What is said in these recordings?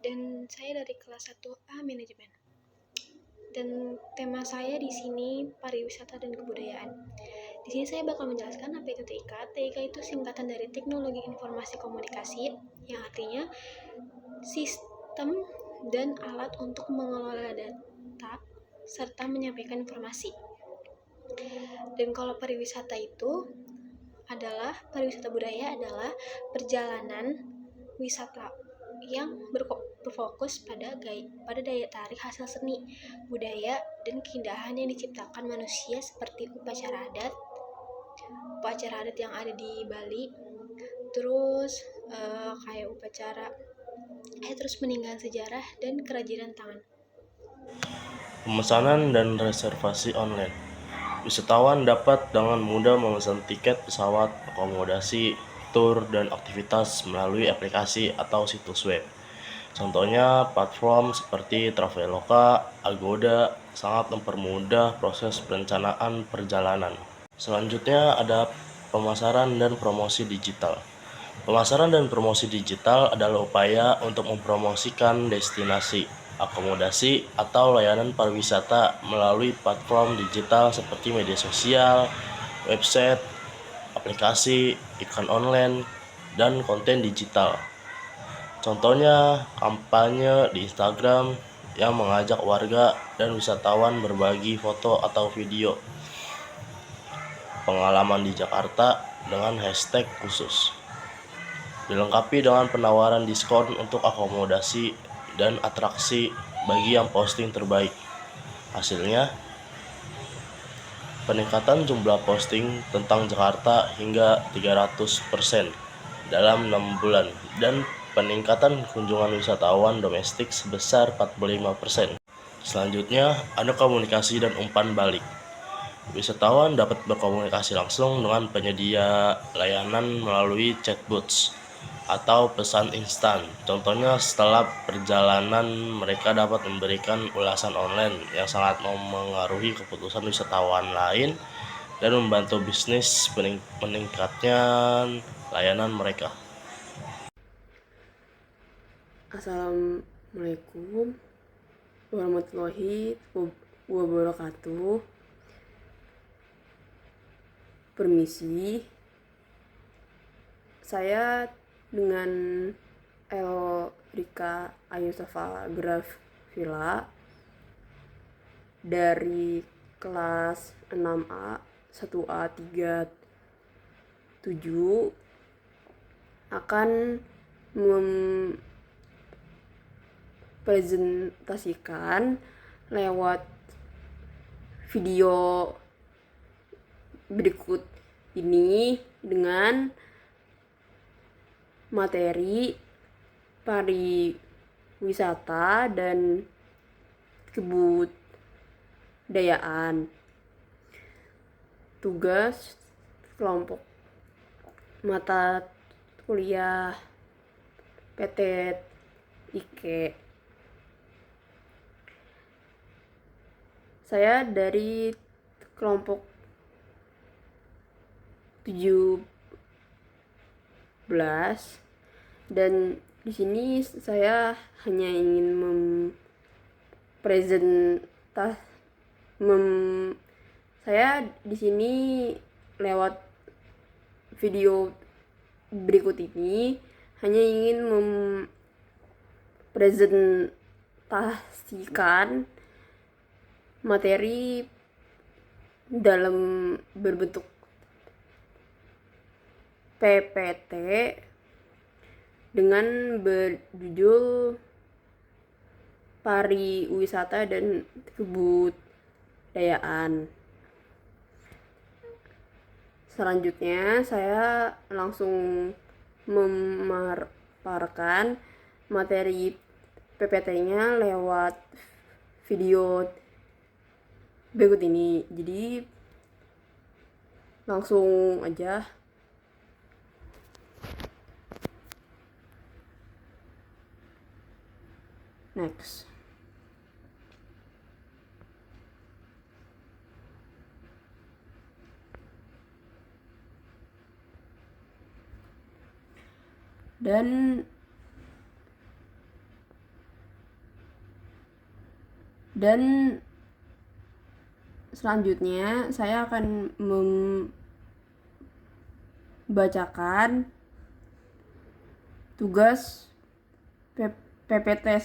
dan saya dari kelas 1A Manajemen. Dan tema saya di sini pariwisata dan kebudayaan. Di sini saya bakal menjelaskan apa itu TIK. TIK itu singkatan dari Teknologi Informasi Komunikasi, yang artinya sistem dan alat untuk mengelola data serta menyampaikan informasi. Dan kalau pariwisata budaya adalah perjalanan wisata yang berfokus pada daya tarik hasil seni, budaya, dan keindahan yang diciptakan manusia seperti upacara adat yang ada di Bali, terus kayak terus meninggalan sejarah dan kerajinan tangan. Pemesanan dan reservasi online. Wisatawan dapat dengan mudah memesan tiket pesawat, akomodasi, tur, dan aktivitas melalui aplikasi atau situs web. Contohnya, platform seperti Traveloka, Agoda sangat mempermudah proses perencanaan perjalanan. Selanjutnya ada pemasaran dan promosi digital. Pemasaran dan promosi digital adalah upaya untuk mempromosikan destinasi, akomodasi, atau layanan pariwisata melalui platform digital seperti media sosial, website, aplikasi, iklan online, dan konten digital. Contohnya, kampanye di Instagram yang mengajak warga dan wisatawan berbagi foto atau video pengalaman di Jakarta dengan hashtag khusus. Dilengkapi dengan penawaran diskon untuk akomodasi dan atraksi bagi yang posting terbaik. Hasilnya, peningkatan jumlah posting tentang Jakarta hingga 300% dalam 6 bulan dan peningkatan kunjungan wisatawan domestik sebesar 45%. Selanjutnya, ada komunikasi dan umpan balik. Wisatawan dapat berkomunikasi langsung dengan penyedia layanan melalui chatbots atau pesan instan. Contohnya, setelah perjalanan mereka dapat memberikan ulasan online yang sangat memengaruhi keputusan wisatawan lain dan membantu bisnis meningkatnya layanan mereka. Assalamualaikum warahmatullahi wabarakatuh. Permisi, saya dengan Rika Ayusafa Grafila dari kelas 6A 1A 37 akan mempresentasikan lewat video berikut ini dengan materi pariwisata dan kebudayaan. Tugas kelompok mata kuliah PTIK. Saya dari kelompok 17 dan di sini saya hanya ingin saya di sini lewat video berikut ini hanya ingin mempresentasikan materi dalam berbentuk PPT dengan berjudul pariwisata dan kebudayaan. Selanjutnya saya langsung memaparkan materi PPT-nya lewat video berikut ini. Jadi langsung aja. Next. Dan Dan selanjutnya saya akan membacakan tugas PPT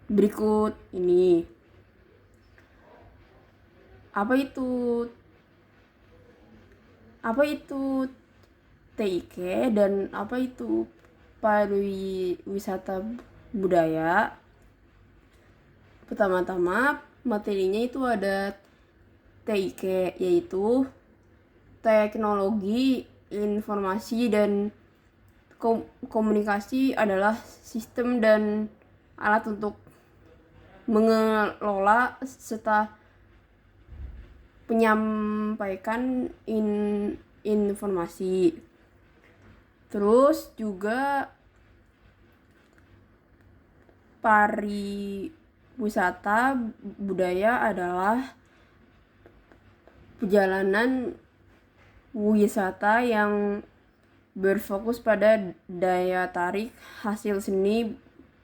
berikut ini. Apa itu TIK dan apa itu pariwisata budaya? Pertama-tama materinya itu ada TIK, yaitu teknologi informasi dan komunikasi adalah sistem dan alat untuk mengelola serta menyampaikan informasi. Terus juga pariwisata budaya adalah perjalanan wisata yang berfokus pada daya tarik hasil seni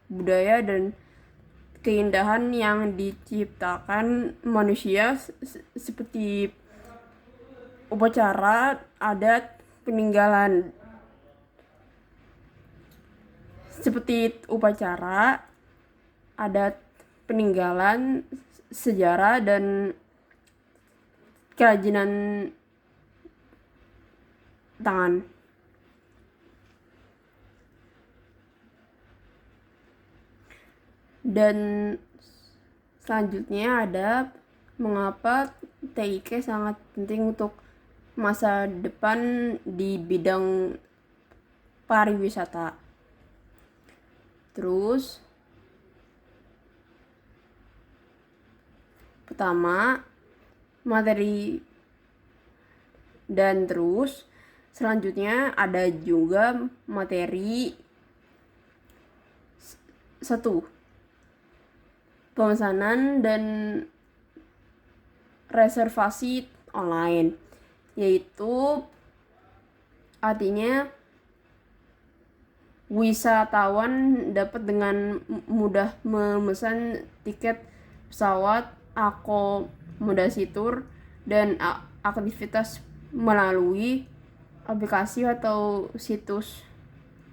budaya dan keindahan yang diciptakan manusia seperti upacara adat peninggalan sejarah dan kerajinan tangan. Dan selanjutnya ada mengapa TIK sangat penting untuk masa depan di bidang pariwisata. Terus pertama materi, dan terus selanjutnya ada juga materi 1, pemesanan dan reservasi online, yaitu artinya wisatawan dapat dengan mudah memesan tiket pesawat, akomodasi tur, dan aktivitas melalui aplikasi atau situs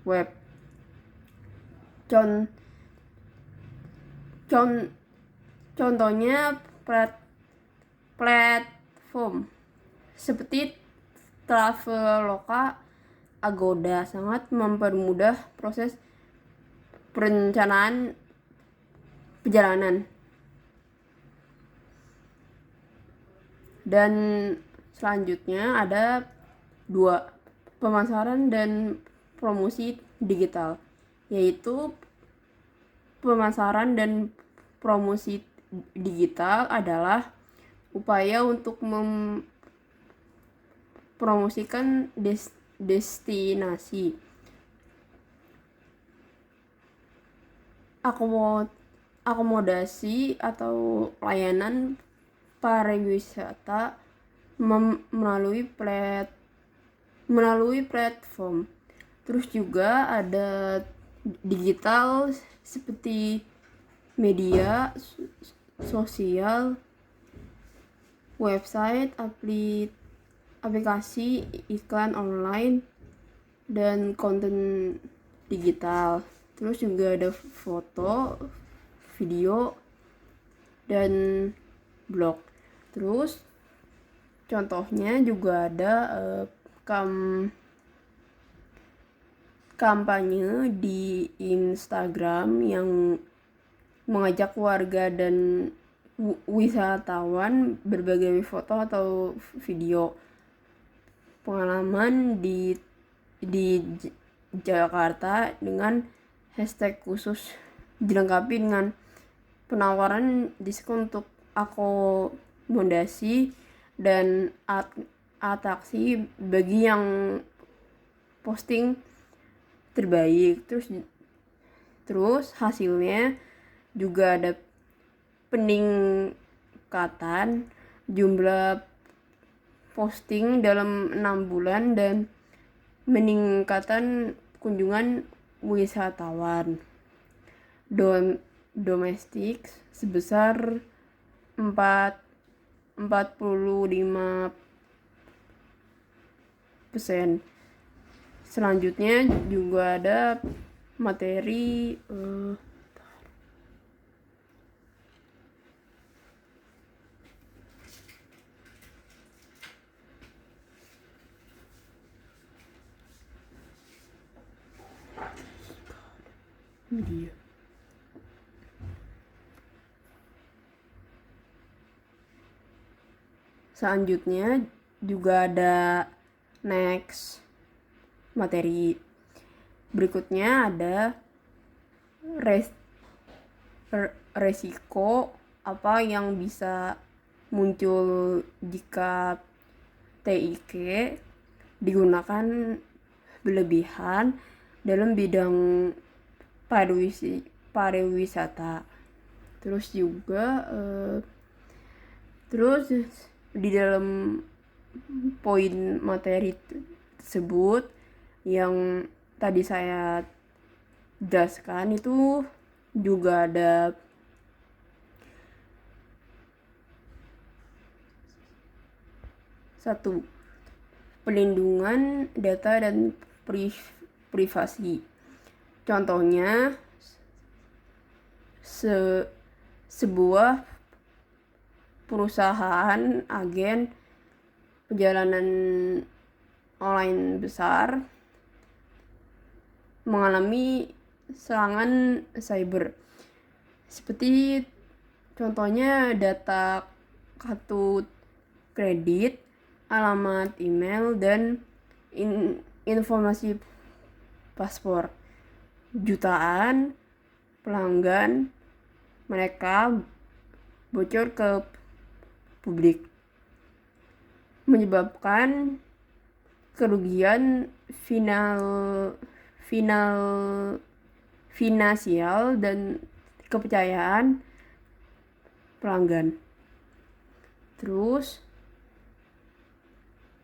web. Contohnya platform seperti Traveloka, Agoda sangat mempermudah proses perencanaan perjalanan. Dan selanjutnya ada 2, pemasaran dan promosi digital, yaitu pemasaran dan promosi digital adalah upaya untuk mempromosikan destinasi, akomodasi atau layanan pariwisata melalui platform. Terus juga ada digital seperti media sosial, website, aplikasi, iklan online, dan konten digital. Terus juga ada foto, video, dan blog. Terus contohnya juga ada kampanye di Instagram yang mengajak warga dan wisatawan berbagai foto atau video pengalaman di Jakarta dengan hashtag khusus, dilengkapi dengan penawaran diskon untuk akomodasi dan atraksi bagi yang posting terbaik. Terus hasilnya juga ada peningkatan jumlah posting dalam 6 bulan dan meningkatan kunjungan wisatawan domestik sebesar 45%. Selanjutnya juga ada materi media. Selanjutnya juga ada next materi. Berikutnya ada resiko apa yang bisa muncul jika TIK digunakan berlebihan dalam bidang pariwisata. Terus juga terus di dalam poin materi tersebut yang tadi saya jelaskan itu juga ada satu, pelindungan data dan privasi. Contohnya sebuah perusahaan agen perjalanan online besar mengalami serangan cyber. Seperti contohnya data kartu kredit, alamat email, dan informasi paspor. Jutaan pelanggan mereka bocor ke publik, menyebabkan kerugian finansial dan kepercayaan pelanggan. Terus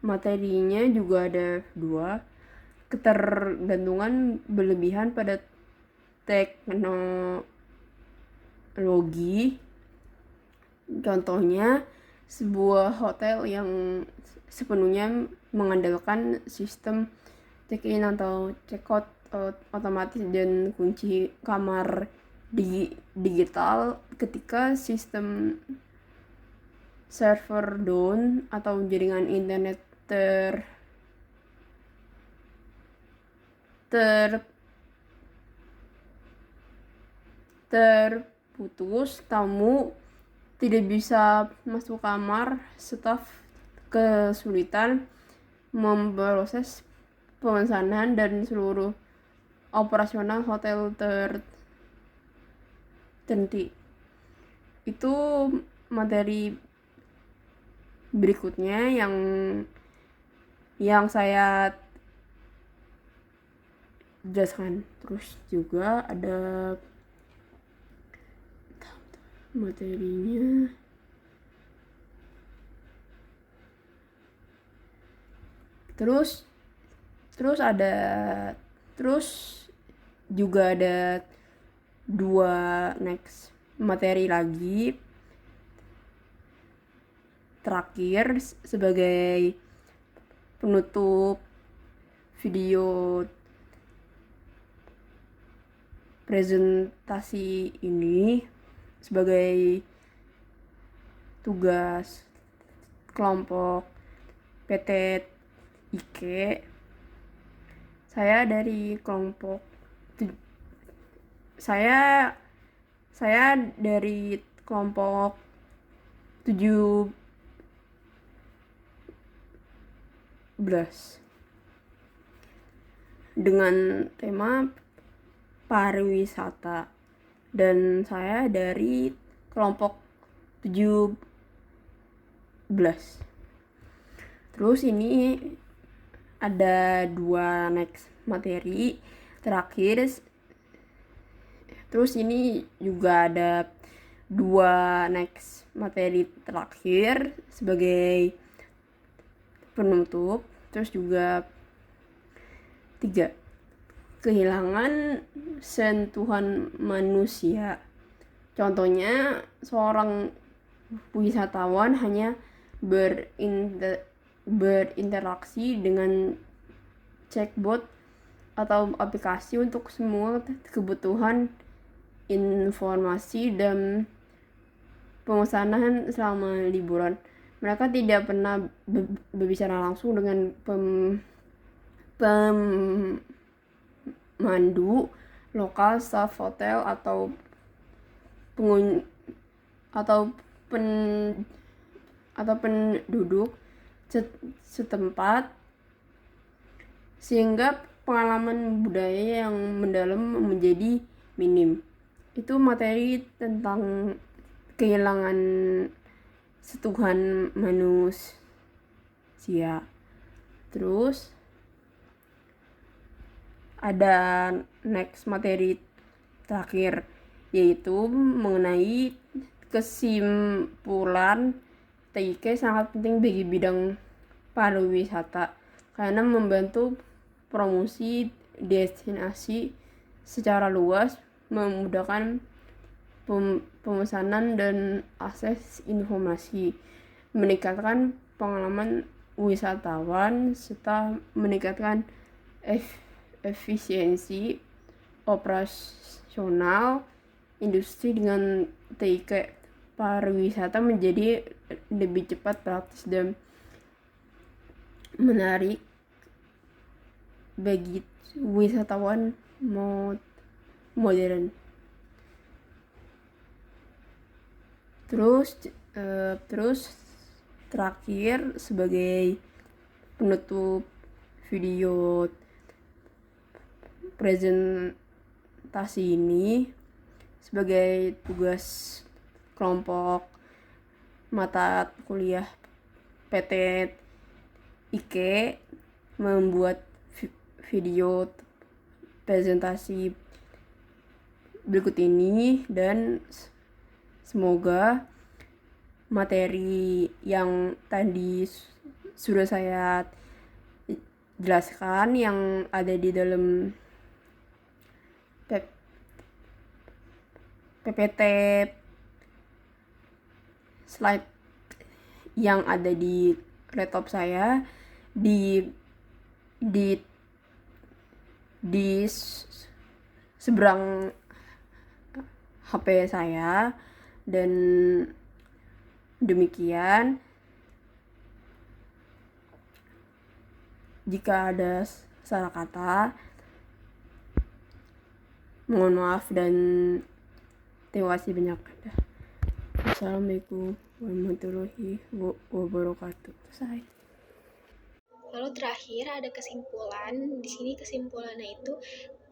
materinya juga ada 2, ketergantungan berlebihan pada teknologi. Contohnya sebuah hotel yang sepenuhnya mengandalkan sistem check-in atau check-out otomatis dan kunci kamar digital. Ketika sistem server down atau jaringan internet terputus, tamu tidak bisa masuk kamar, staf kesulitan memproses pemesanan, dan seluruh operasional hotel terhenti. Itu materi berikutnya yang saya jelaskan. Terus juga ada materinya. Terus juga ada 2 next materi lagi terakhir sebagai penutup video presentasi ini. Sebagai tugas kelompok PT IK, saya dari kelompok saya dari kelompok 17 dengan tema pariwisata, dan saya dari kelompok 17. Terus ini ada 2 next materi terakhir. Terus ini juga ada 2 next materi terakhir sebagai penutup. Terus juga 3. Kehilangan sentuhan manusia. Contohnya, seorang wisatawan hanya berinteraksi dengan chatbot atau aplikasi untuk semua kebutuhan informasi dan pemesanan selama liburan. Mereka tidak pernah berbicara langsung dengan pemandu lokal, staf hotel, atau penduduk setempat, sehingga pengalaman budaya yang mendalam menjadi minim. Itu materi tentang kehilangan sentuhan manusia. Terus ada next materi terakhir, yaitu mengenai kesimpulan TIK sangat penting bagi bidang pariwisata karena membantu promosi destinasi secara luas, memudahkan pemesanan dan akses informasi, meningkatkan pengalaman wisatawan, serta meningkatkan efisiensi operasional industri. Dengan TIK, pariwisata menjadi lebih cepat, praktis, dan menarik bagi wisatawan modern. Terus terakhir, sebagai penutup video presentasi ini, sebagai tugas kelompok mata kuliah PT IK, membuat video presentasi berikut ini, dan semoga materi yang tadi sudah saya jelaskan yang ada di dalam PPT slide yang ada di laptop saya, di seberang HP saya. Dan demikian, jika ada salah kata, mohon maaf dan terima kasih banyak. Assalamualaikum warahmatullahi wabarakatuh. Selesai. Lalu terakhir ada kesimpulan. Di sini kesimpulannya itu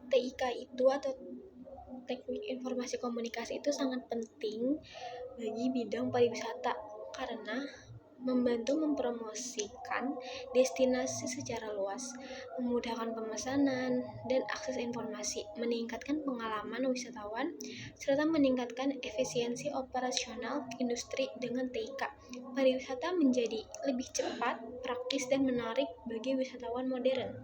TIK itu atau teknik informasi komunikasi itu sangat penting bagi bidang pariwisata karena membantu mempromosikan destinasi secara luas, memudahkan pemesanan dan akses informasi, meningkatkan pengalaman wisatawan, serta meningkatkan efisiensi operasional industri. Dengan TIK, pariwisata menjadi lebih cepat, praktis, dan menarik bagi wisatawan modern.